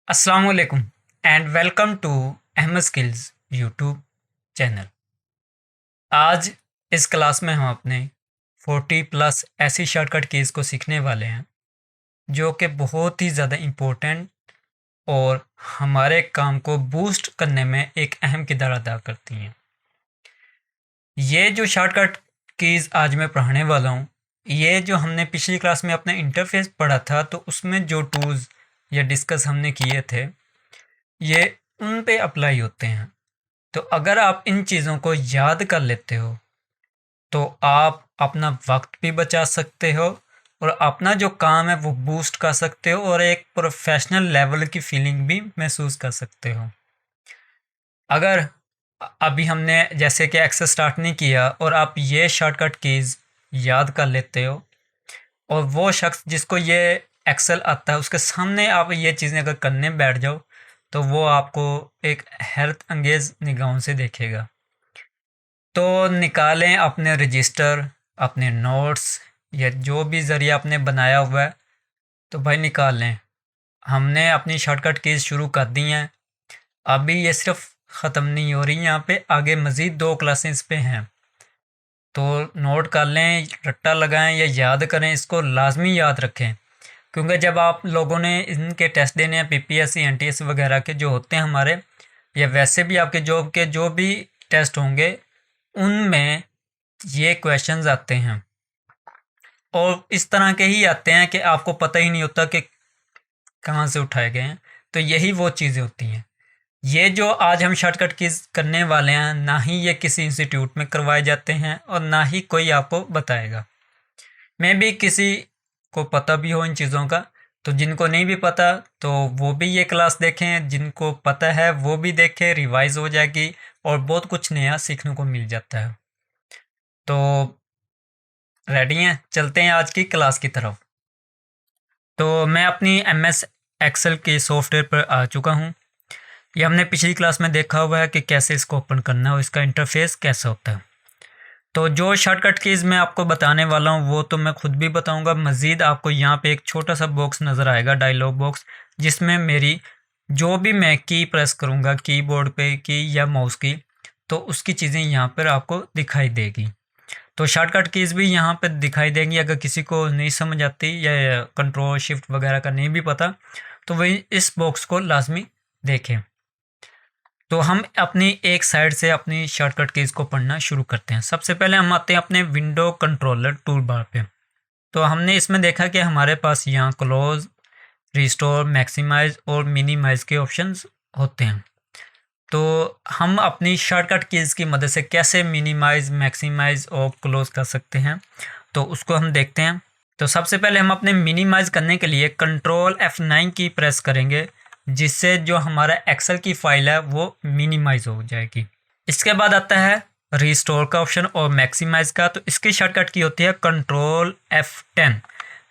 अस्सलाम वालेकुम and welcome to Ahmad skills YouTube channel. आज इस क्लास में हम अपने 40 प्लस ऐसी शॉर्टकट कीज़ को सीखने वाले हैं जो कि बहुत ही ज़्यादा इम्पोर्टेंट और हमारे काम को बूस्ट करने में एक अहम किरदार अदा करती हैं। ये जो शॉर्टकट कीज़ आज मैं पढ़ाने वाला हूँ, ये जो हमने पिछली क्लास में अपना इंटरफेस पढ़ा था तो उसमें जो टूल्स या डिस्कस हमने किए थे ये उन पे अप्लाई होते हैं। तो अगर आप इन चीज़ों को याद कर लेते हो तो आप अपना वक्त भी बचा सकते हो और अपना जो काम है वो बूस्ट कर सकते हो और एक प्रोफेशनल लेवल की फीलिंग भी महसूस कर सकते हो। अगर अभी हमने जैसे कि एक्सेस स्टार्ट नहीं किया और आप ये शॉर्टकट कीज़ याद कर लेते हो और वो शख्स जिसको ये एक्सेल आता है उसके सामने आप ये चीज़ें अगर करने बैठ जाओ तो वो आपको एक हैरत अंगेज़ निगाहों से देखेगा। तो निकालें अपने रजिस्टर, अपने नोट्स या जो भी ज़रिया आपने बनाया हुआ है तो भाई निकाल लें। हमने अपनी शॉर्टकट कीज़ शुरू कर दी हैं। अभी ये सिर्फ ख़त्म नहीं हो रही, यहाँ पे आगे मज़ीद 2 क्लासेस पे हैं। तो नोट कर लें, रट्टा लगाएं या याद करें, इसको लाजमी याद रखें क्योंकि जब आप लोगों ने इनके टेस्ट देने हैं पीपीएससी एनटीएस वगैरह के जो होते हैं हमारे, या वैसे भी आपके जॉब के जो भी टेस्ट होंगे उनमें ये क्वेश्चंस आते हैं और इस तरह के ही आते हैं कि आपको पता ही नहीं होता कि कहाँ से उठाए गए हैं। तो यही वो चीज़ें होती हैं। ये जो आज हम शॉर्टकट कीज़ करने वाले हैं, ना ही ये किसी इंस्टीट्यूट में करवाए जाते हैं और ना ही कोई आपको बताएगा। मैं भी किसी को पता भी हो इन चीज़ों का, तो जिनको नहीं भी पता तो वो भी ये क्लास देखें, जिनको पता है वो भी देखें, रिवाइज हो जाएगी और बहुत कुछ नया सीखने को मिल जाता है। तो रेडी हैं, चलते हैं आज की क्लास की तरफ। तो मैं अपनी एमएस एक्सेल के सॉफ्टवेयर पर आ चुका हूँ। ये हमने पिछली क्लास में देखा हुआ है कि कैसे इसको ओपन करना है और इसका इंटरफेस कैसा होता है। तो जो शॉर्टकट कीज़ मैं आपको बताने वाला हूँ वो तो मैं खुद भी बताऊँगा, मज़ीद आपको यहाँ पे एक छोटा सा बॉक्स नज़र आएगा, डायलॉग बॉक्स, जिसमें मेरी जो भी मैं की प्रेस करूँगा कीबोर्ड पे की या माउस की, तो उसकी चीज़ें यहाँ पर आपको दिखाई देगी। तो शॉर्टकट कीज़ भी यहाँ पे दिखाई देंगी। अगर किसी को नहीं समझ आती या कंट्रोल शिफ्ट वगैरह का नहीं भी पता तो वही इस बॉक्स को लाजमी देखें। तो हम अपनी एक साइड से अपनी शॉर्टकट कीज़ को पढ़ना शुरू करते हैं। सबसे पहले हम आते हैं अपने विंडो कंट्रोलर टूल बार पे। तो हमने इसमें देखा कि हमारे पास यहाँ क्लोज, रिस्टोर, मैक्सिमाइज और मिनिमाइज के ऑप्शंस होते हैं। तो हम अपनी शॉर्टकट कीज़ की मदद से कैसे मिनिमाइज, मैक्सिमाइज और क्लोज कर सकते हैं तो उसको हम देखते हैं। तो सबसे पहले हम अपने मिनिमाइज करने के लिए कंट्रोल F9 की प्रेस करेंगे, जिससे जो हमारा एक्सेल की फाइल है वो मिनिमाइज हो जाएगी। इसके बाद आता है रिस्टोर का ऑप्शन और मैक्सिमाइज का। तो इसकी शॉर्टकट की होती है कंट्रोल F10।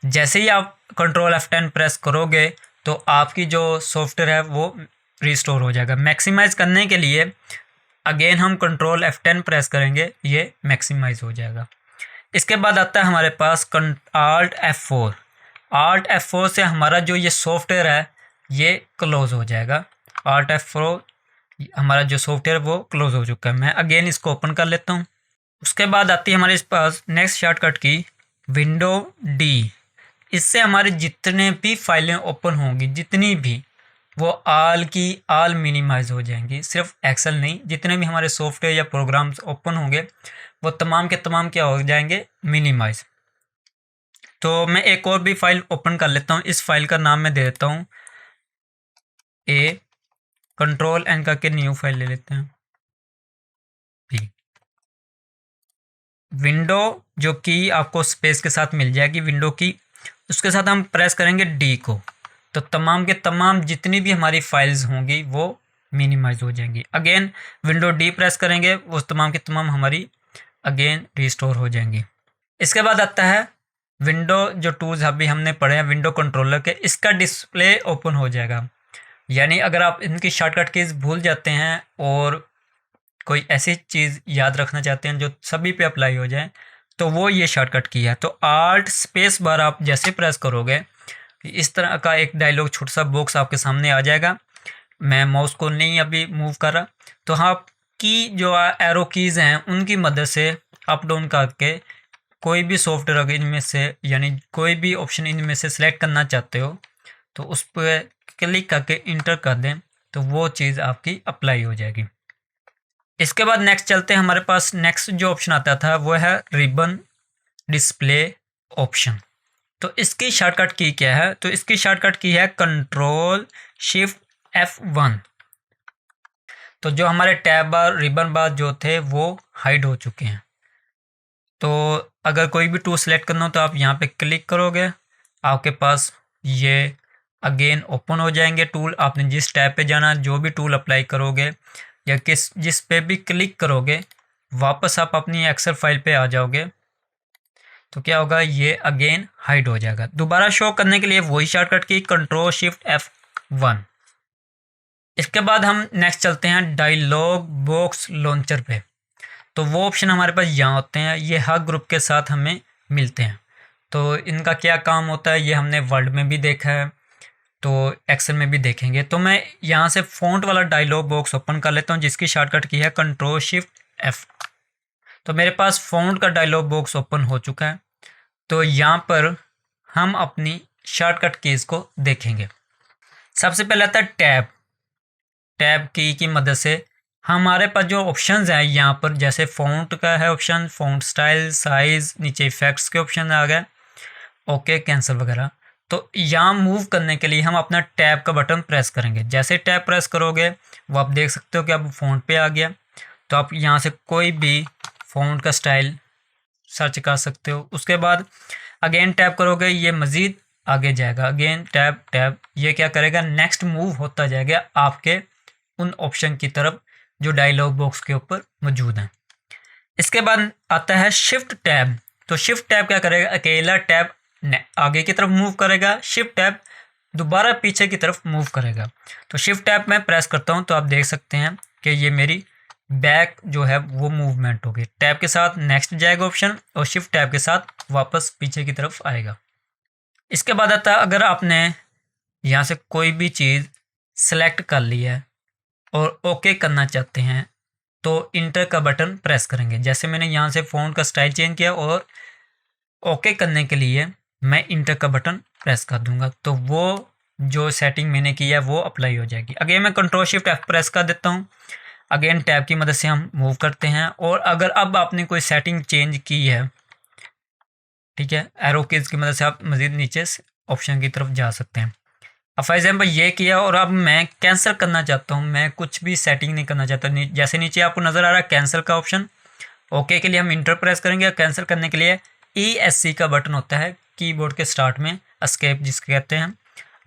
जैसे ही आप कंट्रोल F10 प्रेस करोगे तो आपकी जो सॉफ्टवेयर है वो रिस्टोर हो जाएगा। मैक्सिमाइज करने के लिए अगेन हम कंट्रोल F10 प्रेस करेंगे, ये मैक्सिमाइज हो जाएगा। इसके बाद आता है हमारे पास आल्ट F4। आल्ट F4 से हमारा जो ये सॉफ्टवेयर है ये क्लोज हो जाएगा। आल्ट F4 हमारा जो सॉफ्टवेयर वो क्लोज हो चुका है। मैं अगेन इसको ओपन कर लेता हूँ। उसके बाद आती है हमारे पास नेक्स्ट शॉर्टकट की विंडो डी। इससे हमारे जितने भी फाइलें ओपन होंगी, जितनी भी, वो आल की आल मिनिमाइज हो जाएंगी। सिर्फ एक्सेल नहीं, जितने भी हमारे सॉफ्टवेयर या प्रोग्राम्स ओपन होंगे वो तमाम के तमाम क्या हो जाएंगे, मिनिमाइज। तो मैं एक और भी फाइल ओपन कर लेता हूँ। इस फाइल का नाम मैं दे देता हूँ ए, कंट्रोल एन करके न्यू फाइल ले लेते हैं। विंडो जो की आपको स्पेस के साथ मिल जाएगी, विंडो की, उसके साथ हम प्रेस करेंगे डी को, तो तमाम के तमाम जितनी भी हमारी फाइल्स होंगी वो मिनिमाइज हो जाएंगी। अगेन विंडो डी प्रेस करेंगे, वो तमाम के तमाम हमारी अगेन रिस्टोर हो जाएंगी। इसके बाद आता है विंडो जो टूल्स अभी हमने पढ़े हैं विंडो कंट्रोलर के, इसका डिस्प्ले ओपन हो जाएगा। यानी अगर आप इनकी शॉर्टकट कीज़ भूल जाते हैं और कोई ऐसी चीज़ याद रखना चाहते हैं जो सभी पे अप्लाई हो जाए तो वो ये शॉर्टकट की है। तो आल्ट स्पेस बार आप जैसे प्रेस करोगे इस तरह का एक डायलॉग छोटा सा बॉक्स आपके सामने आ जाएगा। मैं माउस को नहीं अभी मूव कर रहा, तो हाँ की जो एरो कीज़ हैं उनकी मदद से अप डाउन करके कोई भी सॉफ्टवेयर अगर इनमें से यानी कोई भी ऑप्शन इनमें से सिलेक्ट करना चाहते हो तो उस पर क्लिक करके इंटर कर दें तो वो चीज़ आपकी अप्लाई हो जाएगी। इसके बाद नेक्स्ट चलते हैं, हमारे पास नेक्स्ट जो ऑप्शन आता था वो है रिबन डिस्प्ले ऑप्शन। तो इसकी शॉर्टकट की क्या है? तो इसकी शॉर्टकट की है कंट्रोल शिफ्ट F1। तो जो हमारे टैब बार रिबन बार जो थे वो हाइड हो चुके हैं। तो अगर कोई भी टूल सेलेक्ट करना हो तो आप यहाँ पे क्लिक करोगे, आपके पास ये अगेन ओपन हो जाएंगे टूल। आपने जिस टैब पे जाना, जो भी टूल अप्लाई करोगे या जिस पे भी क्लिक करोगे वापस आप अपनी एक्सेल फाइल पे आ जाओगे तो क्या होगा, ये अगेन हाइड हो जाएगा। दोबारा शो करने के लिए वही शॉर्टकट की कंट्रोल शिफ्ट F1। इसके बाद हम नेक्स्ट चलते हैं डायलॉग बॉक्स लॉन्चर पे। तो वो ऑप्शन हमारे पास यहाँ होते हैं, ये हर ग्रुप के साथ हमें मिलते हैं। तो इनका क्या काम होता है ये हमने वर्ड में भी देखा है, तो एक्सेल में भी देखेंगे। तो मैं यहाँ से फ़ॉन्ट वाला डायलॉग बॉक्स ओपन कर लेता हूँ जिसकी शॉर्टकट की है कंट्रोल शिफ्ट F। तो मेरे पास फ़ॉन्ट का डायलॉग बॉक्स ओपन हो चुका है। तो यहाँ पर हम अपनी शॉर्टकट कीज़ को देखेंगे। सबसे पहले आता है टैब। टैब की मदद से हमारे पास जो ऑप्शंस हैं यहाँ पर, जैसे फ़ॉन्ट का है ऑप्शन, फ़ॉन्ट स्टाइल, साइज़, नीचे इफेक्ट्स के ऑप्शन आ गए, ओके, कैंसिल वगैरह। तो यहाँ मूव करने के लिए हम अपना टैब का बटन प्रेस करेंगे। जैसे टैब प्रेस करोगे वो आप देख सकते हो कि अब फ़ॉन्ट पे आ गया। तो आप यहाँ से कोई भी फ़ॉन्ट का स्टाइल सर्च कर सकते हो। उसके बाद अगेन टैब करोगे, ये मज़ीद आगे जाएगा, अगेन टैब टैब, ये क्या करेगा, नेक्स्ट मूव होता जाएगा आपके उन ऑप्शन की तरफ जो डायलॉग बॉक्स के ऊपर मौजूद हैं। इसके बाद आता है शिफ्ट टैब। तो शिफ्ट टैब क्या करेगा, अकेला टैब आगे की तरफ मूव करेगा, शिफ्ट टैब दोबारा पीछे की तरफ मूव करेगा। तो शिफ्ट टैब मैं प्रेस करता हूं तो आप देख सकते हैं कि ये मेरी बैक जो है वो मूवमेंट होगी। टैब के साथ नेक्स्ट जाएगा ऑप्शन और शिफ्ट टैब के साथ वापस पीछे की तरफ आएगा। इसके बाद आता है, अगर आपने यहाँ से कोई भी चीज़ सेलेक्ट कर ली है और ओके करना चाहते हैं तो इंटर का बटन प्रेस करेंगे। जैसे मैंने यहाँ से फ़ॉन्ट का स्टाइल चेंज किया और ओके करने के लिए मैं इंटर का बटन प्रेस कर दूंगा तो वो जो सेटिंग मैंने की है वो अप्लाई हो जाएगी। अगेन मैं कंट्रोल शिफ्ट F प्रेस कर देता हूँ, अगेन टैब की मदद से हम मूव करते हैं। और अगर अब आपने कोई सेटिंग चेंज की है, ठीक है, एरो कीज की मदद से आप मज़ीद नीचे ऑप्शन की तरफ जा सकते हैं। अब फॉर एग्जाम्पल ये किया और अब मैं कैंसिल करना चाहता हूँ, मैं कुछ भी सेटिंग नहीं करना चाहता। जैसे नीचे आपको नज़र आ रहा है कैंसिल का ऑप्शन, ओके के लिए हम इंटर प्रेस करेंगे। कैंसिल करने के लिए ESC का बटन होता है कीबोर्ड के स्टार्ट में, एस्केप जिसके कहते हैं,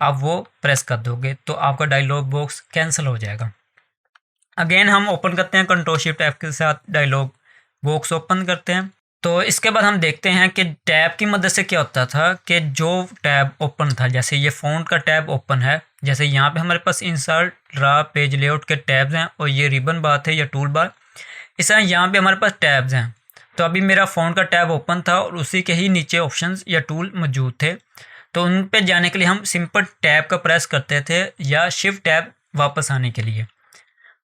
आप वो प्रेस कर दोगे तो आपका डायलॉग बॉक्स कैंसिल हो जाएगा। अगेन हम ओपन करते हैं कंट्रोल शिफ्ट F के साथ डायलॉग बॉक्स ओपन करते हैं। तो इसके बाद हम देखते हैं कि टैब की मदद से क्या होता था कि जो टैब ओपन था, जैसे ये फ़ॉन्ट का टैब ओपन है, जैसे यहाँ पे हमारे पास इंसर्ट ड्रा पेज लेआउट के टैब्स हैं और ये रिबन बार है या टूल बार, इस तरह यहाँ पे हमारे पास टैब्स हैं। तो अभी मेरा फ़ॉन्ट का टैब ओपन था और उसी के ही नीचे ऑप्शंस या टूल मौजूद थे। तो उन पे जाने के लिए हम सिंपल टैब का प्रेस करते थे या शिफ्ट टैब वापस आने के लिए।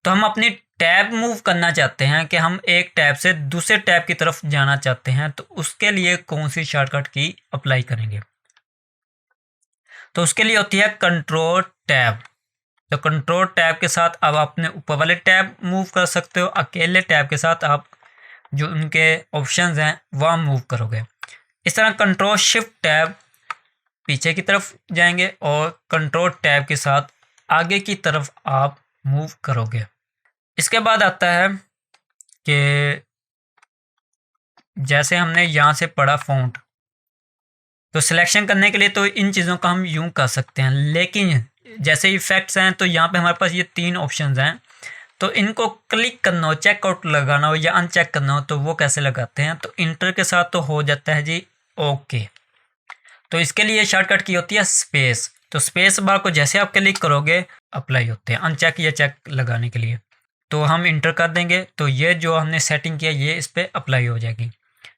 तो हम अपनी टैब मूव करना चाहते हैं कि हम एक टैब से दूसरे टैब की तरफ जाना चाहते हैं, तो उसके लिए कौन सी शॉर्टकट की अप्लाई करेंगे? तो उसके लिए होती है कंट्रोल टैब। तो कंट्रोल टैब के साथ अब अपने ऊपर वाले टैब मूव कर सकते हो, अकेले टैब के साथ आप जो उनके ऑप्शंस हैं वह मूव करोगे। इस तरह कंट्रोल शिफ्ट टैब पीछे की तरफ जाएंगे और कंट्रोल टैब के साथ आगे की तरफ आप मूव करोगे। इसके बाद आता है कि जैसे हमने यहाँ से पढ़ा फ़ॉन्ट, तो सिलेक्शन करने के लिए तो इन चीज़ों का हम यूं कर सकते हैं, लेकिन जैसे इफेक्ट्स हैं तो यहाँ पे हमारे पास ये 3 ऑप्शंस हैं। तो इनको क्लिक करना हो, चेकआउट लगाना हो या अनचेक करना हो तो वो कैसे लगाते हैं? तो इंटर के साथ तो हो जाता है जी ओके। तो इसके लिए शॉर्टकट की होती है स्पेस। तो स्पेस बार को जैसे आप क्लिक करोगे अप्लाई होते हैं अनचेक या चेक लगाने के लिए। तो हम इंटर कर देंगे तो ये जो हमने सेटिंग किया ये इस पर अप्लाई हो जाएगी।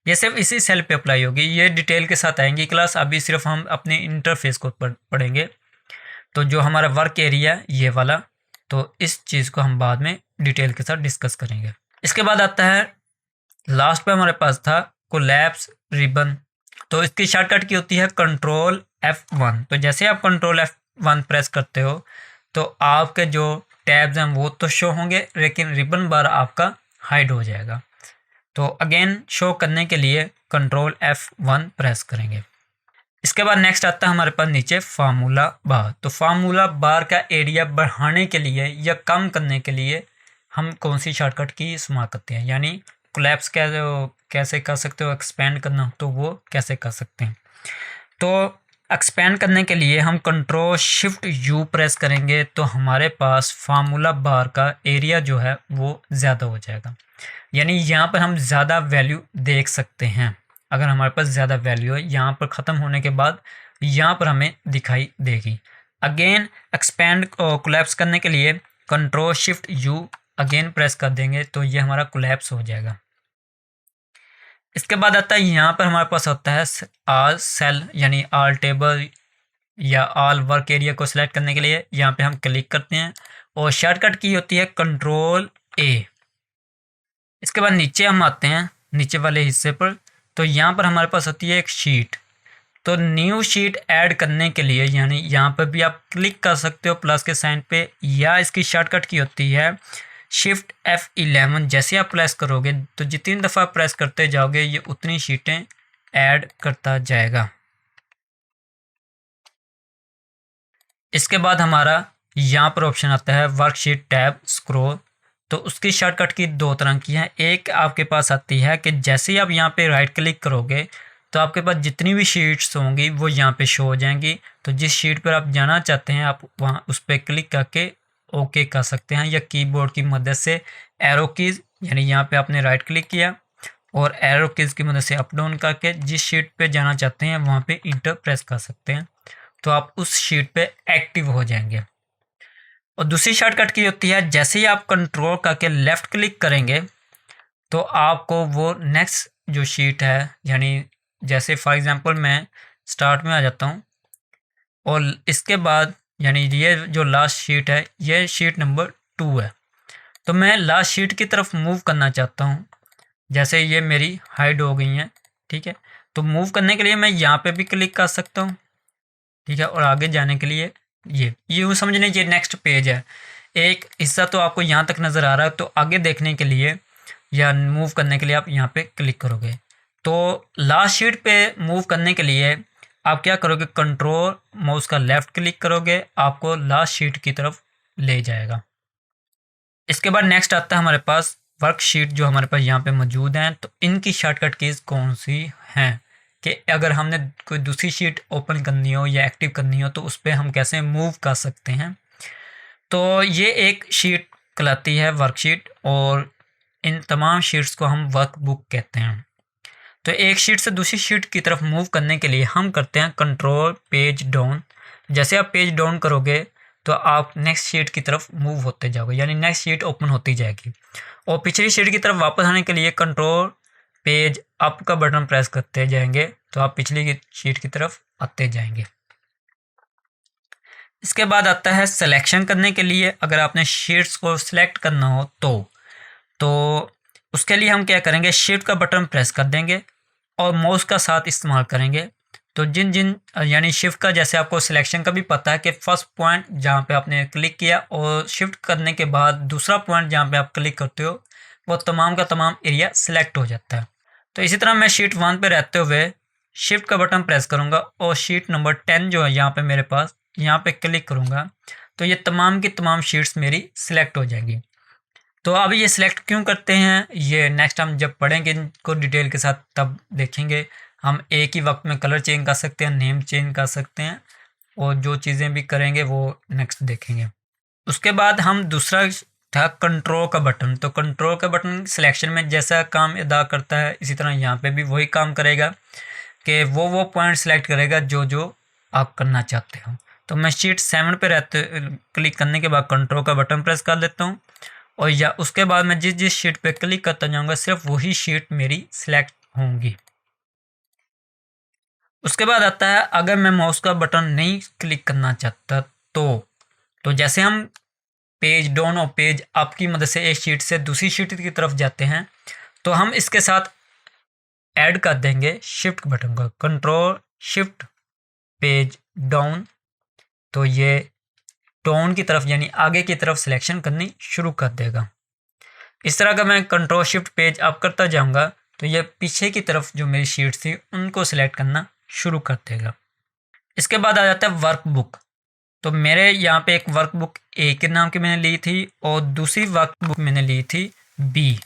ये सिर्फ इसी सेल पे अप्लाई होगी, ये डिटेल के साथ आएंगी क्लास, अभी सिर्फ हम अपने इंटरफेस को पढ़ेंगे। तो जो हमारा वर्क एरिया है ये वाला, तो इस चीज़ को हम बाद में डिटेल के साथ डिस्कस करेंगे। इसके बाद आता है लास्ट पे हमारे पास था कोलैप्स रिबन। तो इसकी शॉर्टकट की होती है कंट्रोल F1। तो जैसे आप कंट्रोल F1 प्रेस करते हो तो आपके जो टैब्स हैं वो तो शो होंगे, लेकिन रिबन बार आपका हाइड हो जाएगा। तो अगेन शो करने के लिए कंट्रोल F1 प्रेस करेंगे। इसके बाद नेक्स्ट आता है हमारे पास नीचे फार्मूला बार। तो फार्मूला बार का एरिया बढ़ाने के लिए या कम करने के लिए हम कौन सी शॉर्टकट की इस्तेमाल करते हैं, यानी कोलैप्स कैसे कर सकते हो, एक्सपेंड करना हो तो वो कैसे कर सकते हैं। तो एक्सपेंड करने के लिए हम कंट्रोल शिफ्ट यू प्रेस करेंगे तो हमारे पास फार्मूला बार का एरिया जो है वो ज़्यादा हो जाएगा, यानी यहाँ पर हम ज़्यादा वैल्यू देख सकते हैं। अगर हमारे पास ज़्यादा वैल्यू है यहाँ पर ख़त्म होने के बाद यहाँ पर हमें दिखाई देगी। अगेन एक्सपेंड कोलैप्स करने के लिए control shift you again press कर देंगे तो ये हमारा कोलैप्स हो जाएगा। इसके बाद आता है यहाँ पर हमारे पास होता है ऑल सेल, यानी ऑल टेबल या ऑल वर्क एरिया को सिलेक्ट करने के लिए यहाँ पे हम क्लिक करते हैं और शॉर्टकट की होती है कंट्रोल ए। इसके बाद नीचे हम आते हैं नीचे वाले हिस्से पर, तो यहाँ पर हमारे पास होती है एक शीट। तो न्यू शीट ऐड करने के लिए यानी यहाँ पर भी आप क्लिक कर सकते हो प्लस के साइन पे, या इसकी शॉर्टकट की होती है शिफ्ट F11। जैसे आप प्रेस करोगे तो जितनी दफ़ा प्रेस करते जाओगे ये उतनी शीटें ऐड करता जाएगा। इसके बाद हमारा यहाँ पर ऑप्शन आता है वर्कशीट टैब स्क्रॉल। तो उसकी शॉर्टकट की दो तरह की है। एक आपके पास आती है कि जैसे ही आप यहाँ पे राइट क्लिक करोगे तो आपके पास जितनी भी शीट्स होंगी वो यहाँ पे शो हो जाएंगी। तो जिस शीट पर आप जाना चाहते हैं आप वहाँ उस पर क्लिक करके ओके कर सकते हैं, या कीबोर्ड की मदद से एरो कीज़, यानी यहाँ पे आपने राइट क्लिक किया और एरो कीज़ की मदद से अप डाउन करके जिस शीट पे जाना चाहते हैं वहाँ पे इंटर प्रेस कर सकते हैं, तो आप उस शीट पे एक्टिव हो जाएंगे। और दूसरी शॉर्टकट की होती है जैसे ही आप कंट्रोल करके लेफ़्ट क्लिक करेंगे तो आपको वो नेक्स्ट जो शीट है, यानी जैसे फॉर एग्ज़ाम्पल मैं स्टार्ट में आ जाता हूँ और इसके बाद यानी ये जो लास्ट शीट है ये शीट नंबर 2 है, तो मैं लास्ट शीट की तरफ मूव करना चाहता हूँ। जैसे ये मेरी हाइड हो गई हैं, ठीक है, तो मूव करने के लिए मैं यहाँ पे भी क्लिक कर सकता हूँ, ठीक है, और आगे जाने के लिए ये यूँ समझ लीजिए नेक्स्ट पेज है। एक हिस्सा तो आपको यहाँ तक नज़र आ रहा है, तो आगे देखने के लिए या मूव करने के लिए आप यहाँ पे क्लिक करोगे। तो लास्ट शीट पे मूव करने के लिए आप क्या करोगे, कंट्रोल माउस का लेफ़्ट क्लिक करोगे, आपको लास्ट शीट की तरफ ले जाएगा। इसके बाद नेक्स्ट आता है हमारे पास वर्कशीट जो हमारे पास यहाँ पे मौजूद हैं। तो इनकी शॉर्टकट कीज़ कौन सी हैं कि अगर हमने कोई दूसरी शीट ओपन करनी हो या एक्टिव करनी हो तो उस पर हम कैसे मूव कर सकते हैं। तो ये एक शीट कहलाती है वर्कशीट, और इन तमाम शीट्स को हम वर्कबुक कहते हैं। तो एक शीट से दूसरी शीट की तरफ मूव करने के लिए हम करते हैं कंट्रोल पेज डाउन। जैसे आप पेज डाउन करोगे तो आप नेक्स्ट शीट की तरफ मूव होते जाओगे, यानी नेक्स्ट शीट ओपन होती जाएगी। और पिछली शीट की तरफ वापस आने के लिए कंट्रोल पेज अप का बटन प्रेस करते जाएंगे तो आप पिछली शीट की तरफ आते जाएंगे। इसके बाद आता है सिलेक्शन करने के लिए, अगर आपने शीट्स को सिलेक्ट करना हो तो उसके लिए हम क्या करेंगे, शिफ्ट का बटन प्रेस कर देंगे और माउस का साथ इस्तेमाल करेंगे। तो जिन यानी शिफ्ट का, जैसे आपको सिलेक्शन का भी पता है कि फर्स्ट पॉइंट जहाँ पे आपने क्लिक किया और शिफ्ट करने के बाद दूसरा पॉइंट जहाँ पे आप क्लिक करते हो वो तमाम का तमाम एरिया सिलेक्ट हो जाता है। तो इसी तरह मैं शीट 1 पे रहते हुए शिफ्ट का बटन प्रेस करूँगा और शीट नंबर 10 जो है यहाँ पे मेरे पास, यहाँ पे क्लिक करूँगा तो ये तमाम की तमाम शीट्स मेरी सिलेक्ट हो जाएंगी। तो अब ये सिलेक्ट क्यों करते हैं ये नेक्स्ट हम जब पढ़ेंगे इनको डिटेल के साथ तब देखेंगे। हम एक ही वक्त में कलर चेंज कर सकते हैं, नेम चेंज कर सकते हैं, और जो चीज़ें भी करेंगे वो नेक्स्ट देखेंगे। उसके बाद हम दूसरा था कंट्रोल का बटन। तो कंट्रोल का बटन सिलेक्शन में जैसा काम अदा करता है इसी तरह यहाँ पे भी वही काम करेगा कि वो पॉइंट सेलेक्ट करेगा जो आप करना चाहते हो। तो मैं शीट 7 पे रहते क्लिक करने के बाद कंट्रोल का बटन प्रेस कर लेता हूँ, और या उसके बाद मैं जिस शीट पे क्लिक करता जाऊँगा सिर्फ वही शीट मेरी सिलेक्ट होंगी। उसके बाद आता है अगर मैं माउस का बटन नहीं क्लिक करना चाहता तो जैसे हम पेज डाउन और पेज अप की मदद से एक शीट से दूसरी शीट की तरफ जाते हैं, तो हम इसके साथ ऐड कर देंगे शिफ्ट बटन का, कंट्रोल शिफ्ट पेज डाउन। तो ये डाउन की तरफ यानी आगे की तरफ सिलेक्शन करनी शुरू कर देगा। इस तरह का मैं कंट्रोल शिफ्ट पेज अप करता जाऊंगा तो ये पीछे की तरफ जो मेरी शीट थी उनको सिलेक्ट करना शुरू कर देगा। इसके बाद आ जाता है वर्कबुक। तो मेरे यहाँ पे एक वर्कबुक ए के नाम की मैंने ली थी और दूसरी वर्कबुक मैंने ली थी बी।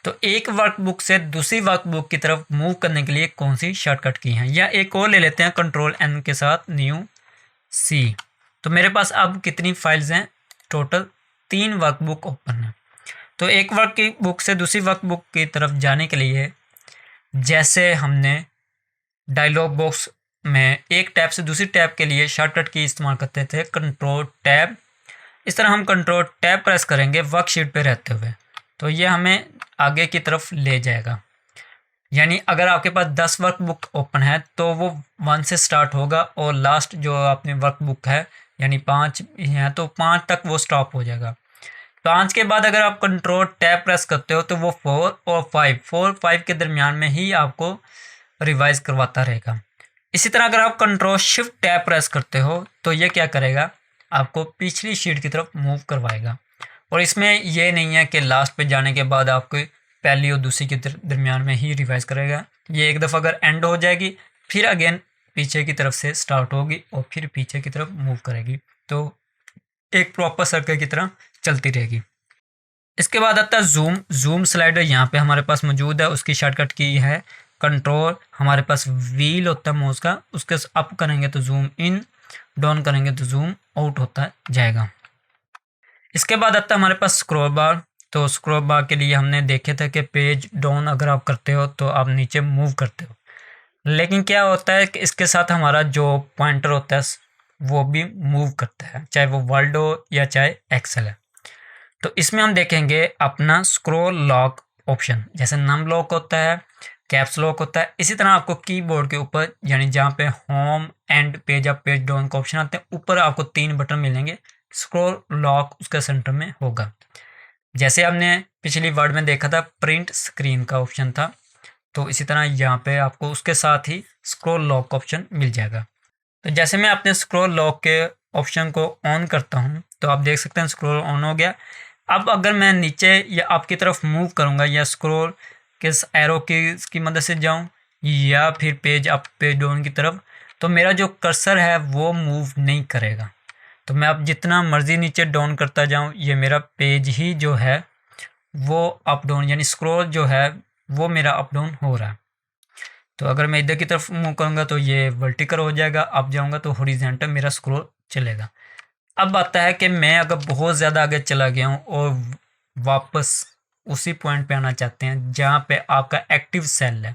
तो एक वर्कबुक से दूसरी वर्कबुक की तरफ मूव करने के लिए कौन सी शॉर्टकट की है, या एक और ले लेते हैं कंट्रोल एन के साथ न्यू सी। तो मेरे पास अब कितनी फाइल्स हैं, टोटल 3 वर्कबुक ओपन है। तो एक वर्कबुक से दूसरी वर्कबुक की तरफ जाने के लिए जैसे हमने डायलॉग बॉक्स में एक टैब से दूसरी टैब के लिए शॉर्टकट की इस्तेमाल करते थे कंट्रोल टैब, इस तरह हम कंट्रोल टैब प्रेस करेंगे वर्कशीट पे रहते हुए तो ये हमें आगे की तरफ ले जाएगा। यानी अगर आपके पास 10 वर्कबुक ओपन है तो वो 1 से स्टार्ट होगा और लास्ट जो आपने वर्कबुक है यानी 5 है तो 5 तक वो स्टॉप हो जाएगा। 5 के बाद अगर आप कंट्रोल टैब प्रेस करते हो तो वो 4 और 5 के दरमियान में ही आपको रिवाइज करवाता रहेगा। इसी तरह अगर आप कंट्रोल शिफ्ट टैब प्रेस करते हो तो ये क्या करेगा, आपको पिछली शीट की तरफ मूव करवाएगा। और इसमें ये नहीं है कि लास्ट पे जाने के बाद आपको पहली और दूसरी के दरमियान में ही रिवाइज करेगा। ये एक दफ़ा अगर एंड हो जाएगी फिर अगेन पीछे की तरफ से स्टार्ट होगी और फिर पीछे की तरफ मूव करेगी, तो एक प्रॉपर सर्कल की तरह चलती रहेगी। इसके बाद आता है जूम स्लाइडर यहाँ पे हमारे पास मौजूद है। उसकी शॉर्टकट की है कंट्रोल, हमारे पास व्हील होता है माउस का, उसके अप करेंगे तो जूम इन, डाउन करेंगे तो जूम आउट होता जाएगा। इसके बाद आता है हमारे पास स्क्रॉल बार। तो स्क्रॉल बार के लिए हमने देखे थे कि पेज डाउन अगर आप करते हो तो आप नीचे मूव करते हो, लेकिन क्या होता है कि इसके साथ हमारा जो पॉइंटर होता है वो भी मूव करता है, चाहे वो वर्ड हो या चाहे एक्सेल है। तो इसमें हम देखेंगे अपना स्क्रॉल लॉक ऑप्शन, जैसे नम लॉक होता है, कैप्स लॉक होता है, इसी तरह आपको कीबोर्ड के ऊपर यानी जहाँ पे home and page up page down का ऑप्शन आते हैं ऊपर आपको 3 बटन मिलेंगे, स्क्रॉल लॉक उसका सेंटर में होगा। जैसे हमने पिछली वर्ड में देखा था प्रिंट स्क्रीन का ऑप्शन था, तो इसी तरह यहाँ पे आपको उसके साथ ही स्क्रॉल लॉक का ऑप्शन मिल जाएगा। तो जैसे मैं अपने स्क्रॉल लॉक के ऑप्शन को ऑन करता हूँ तो आप देख सकते हैं स्क्रॉल ऑन हो गया। अब अगर मैं नीचे या आपकी तरफ मूव करूँगा या स्क्रॉल के एरो की मदद से जाऊँ या फिर पेज अप पेज डाउन की तरफ, तो मेरा जो कर्सर है वो मूव नहीं करेगा। तो मैं अब जितना मर्ज़ी नीचे डाउन करता जाऊँ ये मेरा पेज ही जो है वो अप डाउन यानी स्क्रॉल जो है वो मेरा अप डाउन हो रहा है। तो अगर मैं इधर की तरफ मूव करूँगा तो ये वर्टिकल हो जाएगा, अप जाऊँगा तो हॉरिजॉन्टल मेरा स्क्रॉल चलेगा। अब आता है कि मैं अगर बहुत ज़्यादा आगे चला गया हूँ और वापस उसी पॉइंट पे आना चाहते हैं जहाँ पे आपका एक्टिव सेल है,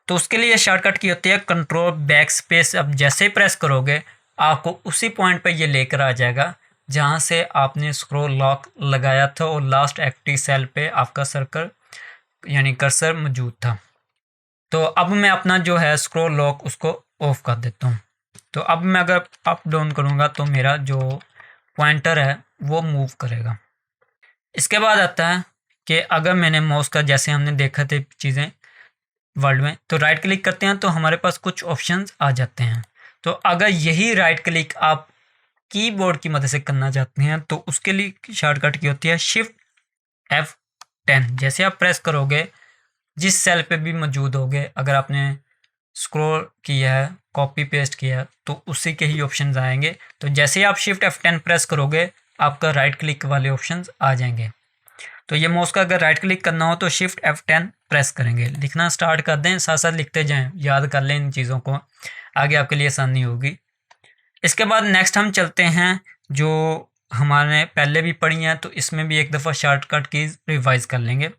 तो उसके लिए शॉर्टकट की होती है कंट्रोल बैक स्पेस। अब जैसे ही प्रेस करोगे आपको उसी पॉइंट पे ये लेकर आ जाएगा जहाँ से आपने स्क्रॉल लॉक लगाया था और लास्ट एक्टिव सेल पे आपका सर्कल यानी कर्सर मौजूद था। तो अब मैं अपना जो है स्क्रॉल लॉक उसको ऑफ कर देता हूँ। तो अब मैं अगर अप डाउन करूँगा तो मेरा जो पॉइंटर है वो मूव करेगा। इसके बाद आता है कि अगर मैंने माउस का जैसे हमने देखा थे चीज़ें वर्ल्ड में, तो राइट क्लिक करते हैं तो हमारे पास कुछ ऑप्शंस आ जाते हैं। तो अगर यही राइट क्लिक आप कीबोर्ड की मदद से करना चाहते हैं तो उसके लिए शॉर्टकट की होती है शिफ्ट F10। जैसे आप प्रेस करोगे जिस सेल पे भी मौजूद होगे, अगर आपने स्क्रॉल किया है कॉपी पेस्ट किया तो उसी के ही ऑप्शंस आएंगे। तो जैसे ही आप शिफ्ट F10 प्रेस करोगे आपका राइट क्लिक वाले ऑप्शंस आ जाएंगे। तो ये माउस का अगर राइट क्लिक करना हो तो शिफ्ट F10 प्रेस करेंगे। लिखना स्टार्ट कर दें, साथ साथ लिखते जाएं, याद कर लें इन चीज़ों को, आगे आपके लिए आसानी होगी। इसके बाद नेक्स्ट हम चलते हैं जो हमारे पहले भी पढ़ी हैं, तो इसमें भी एक दफ़ा शॉर्टकट की रिवाइज कर लेंगे।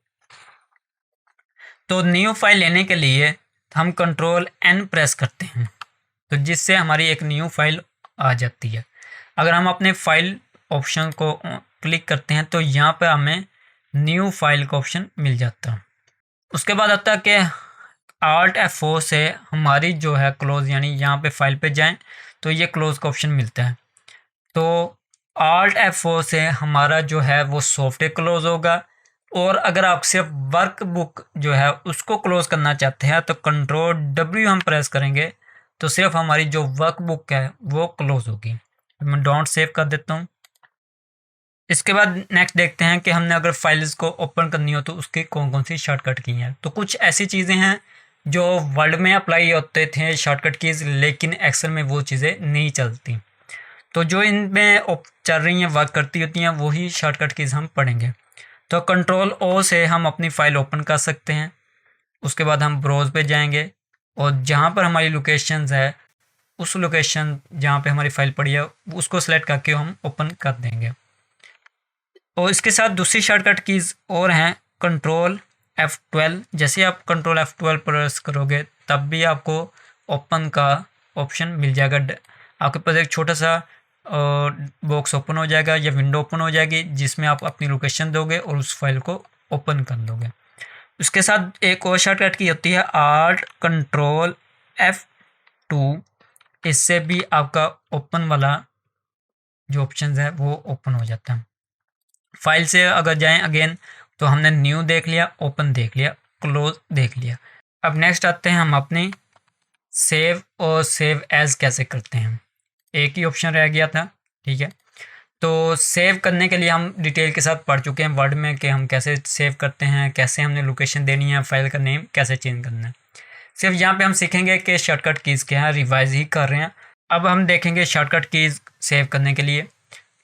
तो न्यू फाइल लेने के लिए हम कंट्रोल N प्रेस करते हैं तो जिससे हमारी एक न्यू फाइल आ जाती है। अगर हम अपने फाइल ऑप्शन को क्लिक करते हैं तो यहाँ पे हमें न्यू फाइल का ऑप्शन मिल जाता है। उसके बाद आता है कि Alt F4 से हमारी जो है क्लोज, यानी यहाँ पे फाइल पे जाएं तो ये क्लोज का ऑप्शन मिलता है। तो Alt F4 से हमारा जो है वो सॉफ्टवेयर क्लोज होगा। और अगर आप सिर्फ वर्कबुक जो है उसको क्लोज करना चाहते हैं तो Ctrl+W हम प्रेस करेंगे तो सिर्फ हमारी जो वर्कबुक है वो क्लोज होगी। मैं डोंट सेव कर देता हूँ। इसके बाद नेक्स्ट देखते हैं कि हमने अगर फाइल्स को ओपन करनी हो तो उसकी कौन कौन सी शॉर्टकट की हैं। तो कुछ ऐसी चीज़ें हैं जो वर्ड में अप्लाई होते थे शॉर्टकट कीज़, लेकिन एक्सेल में वो चीज़ें नहीं चलती। तो जो इनमें चल रही हैं, वर्क करती होती हैं, वही शॉर्टकट कीज़ हम पढ़ेंगे। तो Ctrl+O से हम अपनी फ़ाइल ओपन कर सकते हैं। उसके बाद हम ब्राउज़ पे जाएंगे और जहाँ पर हमारी लोकेशंस है उस लोकेशन जहाँ पे हमारी फ़ाइल पड़ी है उसको सेलेक्ट करके हम ओपन कर देंगे। और इसके साथ दूसरी शॉर्टकट कीज़ और हैं Ctrl+F12। जैसे आप Ctrl+F12 प्रेस करोगे तब भी आपको ओपन का ऑप्शन मिल जाएगा। आपके पास एक छोटा सा बॉक्स ओपन हो जाएगा या विंडो ओपन हो जाएगी जिसमें आप अपनी लोकेशन दोगे और उस फाइल को ओपन कर दोगे। उसके साथ एक और शॉर्टकट की होती है Alt Ctrl+F2। इससे भी आपका ओपन वाला जो ऑप्शन है वो ओपन हो जाता है। फाइल से अगर जाएं अगेन तो हमने न्यू देख लिया, ओपन देख लिया, क्लोज देख लिया। अब नेक्स्ट आते हैं हम अपनी सेव और सेव एज कैसे करते हैं। एक ही ऑप्शन रह गया था, ठीक है। तो सेव करने के लिए हम डिटेल के साथ पढ़ चुके हैं वर्ड में कि हम कैसे सेव करते हैं, कैसे हमने लोकेशन देनी है, फाइल का नेम कैसे चेंज करना है। सिर्फ यहाँ पे हम सीखेंगे कि शॉर्टकट कीज़ क्या है, रिवाइज ही कर रहे हैं। अब हम देखेंगे शॉर्टकट कीज़ सेव करने के लिए।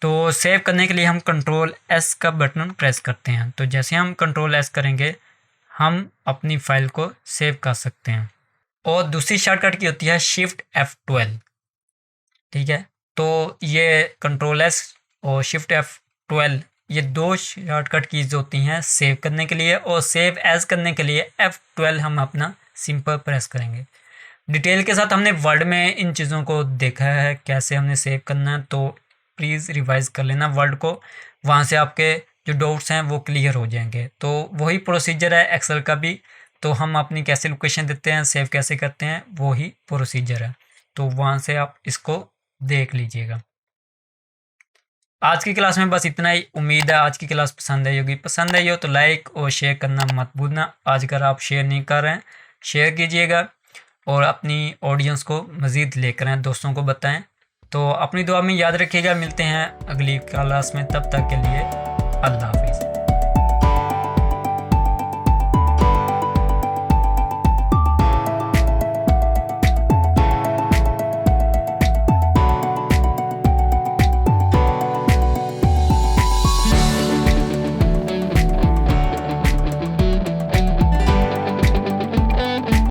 तो सेव करने के लिए हम Ctrl+S का बटन प्रेस करते हैं। तो जैसे हम Ctrl+S करेंगे हम अपनी फ़ाइल को सेव कर सकते हैं। और दूसरी शॉर्टकट की होती है Shift+F12, ठीक है। तो ये Ctrl+S और Shift+F12 ये दो शॉर्टकट कीज़ होती हैं सेव करने के लिए। और सेव एज करने के लिए F12 हम अपना सिंपल प्रेस करेंगे। डिटेल के साथ हमने वर्ड में इन चीज़ों को देखा है कैसे हमने सेव करना है, तो प्लीज़ रिवाइज़ कर लेना वर्ड को, वहाँ से आपके जो डाउट्स हैं वो क्लियर हो जाएंगे। तो वही प्रोसीजर है एक्सेल का भी। तो हम अपनी कैसे लोकेशन देते हैं, सेव कैसे करते हैं, वही प्रोसीजर है। तो वहाँ से आप इसको देख लीजिएगा। आज की क्लास में बस इतना ही। उम्मीद है आज की क्लास पसंद आई होगी। पसंद आई हो तो लाइक और शेयर करना मत भूलना। आज अगर आप शेयर नहीं कर रहे हैं शेयर कीजिएगा और अपनी ऑडियंस को मज़ीद लेकर आएँ, दोस्तों को बताएं। तो अपनी दुआ में याद रखिएगा। मिलते हैं अगली क्लास में, तब तक के लिए अल्लाह हाफिज़।